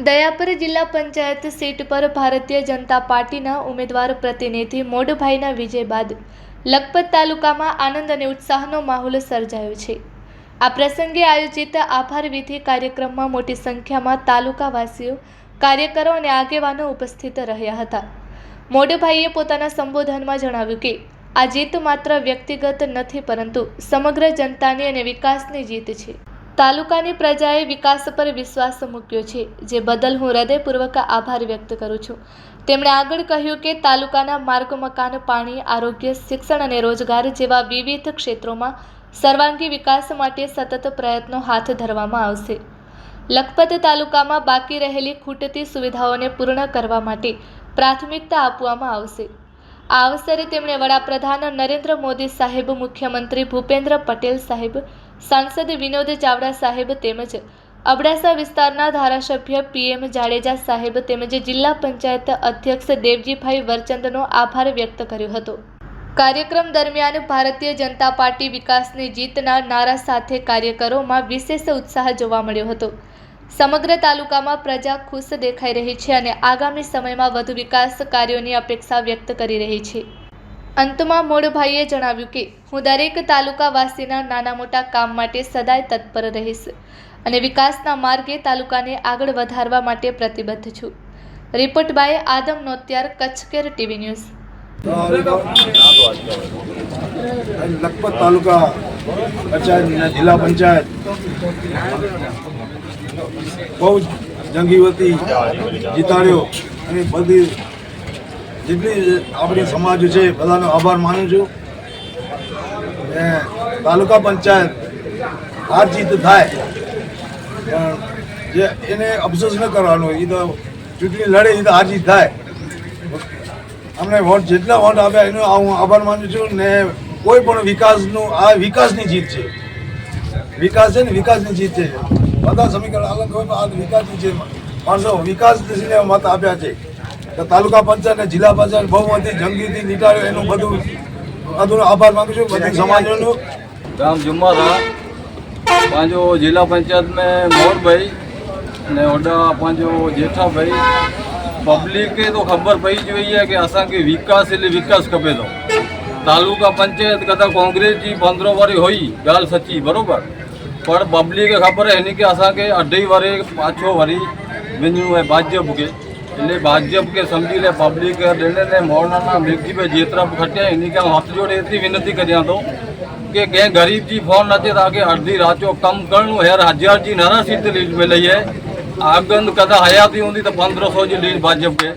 દયાપર જિલ્લા પંચાયત સીટ પર ભારતીય જનતા પાર્ટીના ઉમેદવાર પ્રતિનિધિ મોડભાઈના વિજય બાદ લખપત તાલુકામાં આનંદ અને ઉત્સાહનો માહોલ સર્જાયો છે। આ પ્રસંગે આયોજિત આભાર વિધિ કાર્યક્રમમાં મોટી સંખ્યામાં તાલુકાવાસીઓ, કાર્યકરો અને આગેવાનો ઉપસ્થિત રહ્યા હતા। મોડભાઈએ પોતાના સંબોધનમાં જણાવ્યું કે આ જીત માત્ર વ્યક્તિગત નથી પરંતુ સમગ્ર જનતાની અને વિકાસની જીત છે। તાલુકાની પ્રજાએ વિકાસ પર વિશ્વાસ મૂક્યો છે, જે બદલ હું હૃદયપૂર્વક આભાર વ્યક્ત કરું છું। તેમણે આગળ કહ્યું કે તાલુકાના માર્ગ, મકાન, પાણી, આરોગ્ય, શિક્ષણ અને રોજગાર જેવા વિવિધ ક્ષેત્રોમાં સર્વાંગી વિકાસ માટે સતત પ્રયત્નો હાથ ધરવામાં આવશે। લખપત તાલુકામાં બાકી રહેલી ખૂટતી સુવિધાઓને પૂર્ણ કરવા માટે પ્રાથમિકતા આપવામાં આવશે। આ અવસરે તેમણે વડાપ્રધાન નરેન્દ્ર મોદી સાહેબ, મુખ્યમંત્રી ભૂપેન્દ્ર પટેલ સાહેબ, સાંસદ વિનોદ ચાવડા સાહેબ તેમજ અબડાસા વિસ્તારના ધારાસભ્ય PM જાડેજા સાહેબ તેમજ જિલ્લા પંચાયત અધ્યક્ષ દેવજીભાઈ વરચંદનો આભાર વ્યક્ત કર્યો હતો। કાર્યક્રમ દરમિયાન ભારતીય જનતા પાર્ટી વિકાસની જીતના નારા સાથે કાર્યકરોમાં વિશેષ ઉત્સાહ જોવા મળ્યો હતો। સમગ્ર તાલુકામાં પ્રજા ખુશ દેખાઈ રહી છે અને આગામી સમયમાં વધુ વિકાસ કાર્યોની અપેક્ષા વ્યક્ત કરી રહી છે। અંતમાં મોડભાઈએ જણાવ્યું કે હું દરેક તાલુકાવાસીના નાના મોટા કામ માટે સદાય તત્પર રહીશ અને વિકાસના માર્ગે તાલુકાને આગળ વધારવા માટે પ્રતિબદ્ધ છું। Report by Adam Notiyar, Kutch care TV news. Lakhpat taluka panchayat જિલ્લા પંચાયત બહુ જંગી વતી જીતાડ્યો અને બધી જેટલી આપણી સમાજ છે બધાનો આભાર માનું છું। તાલુકા પંચાયત હાર જીત થાય પણ જે એને અફસોસ ન કરવાનો, એ તો ચૂંટણી લડે એ તો હાર જીત થાય। અમને વોટ જેટલા વોટ આપ્યા એનો હું આભાર માનું છું ને કોઈ પણ વિકાસનું આ વિકાસની જીત છે। વિકાસ છે ને વિકાસની જીત છે। બધા સમીકરણ અલગ હોય પણ આ વિકાસની છે। માણસો વિકાસ મત આપ્યા છે તો તાલુકા પંચાયત અને જિલ્લા પંચાયત બહુમતી જંગીથી નીટાળ્યો એનું બધું આભાર માનું છું બધી સમાજોનું। गांव जुम्मा था पांचो जिला पंचायत में मोर भाई ने ओडा पांचो जेठा भाई पब्लिक के तो खबर पई जो है कि असा के विकास એટલે विकास खपे तो तालुका पंचायत कदा कांग्रेस जी 15 वारी हुई गाल सच्ची बरोबर पर पब्लिक के खबर है कि असा के 2.5 वारे 5 वारी विन्यू है भाजप के એટલે ભાજપ કે સમજી લે પબ્લિક ને મોરના વ્યક્તિ पे જેતરા ખટ્યા એની કે હાથ જોડે એટલી વિનંતી કર્યા તો કે ક્યાં ગરીબજી ફોન નથી તાકે અડધી રાતો કમ કરનું હેર 1000 जी नारा सीट लीड में लई है आगंद कदा हयाती होंदी तो 1500 जी लीड भाजप के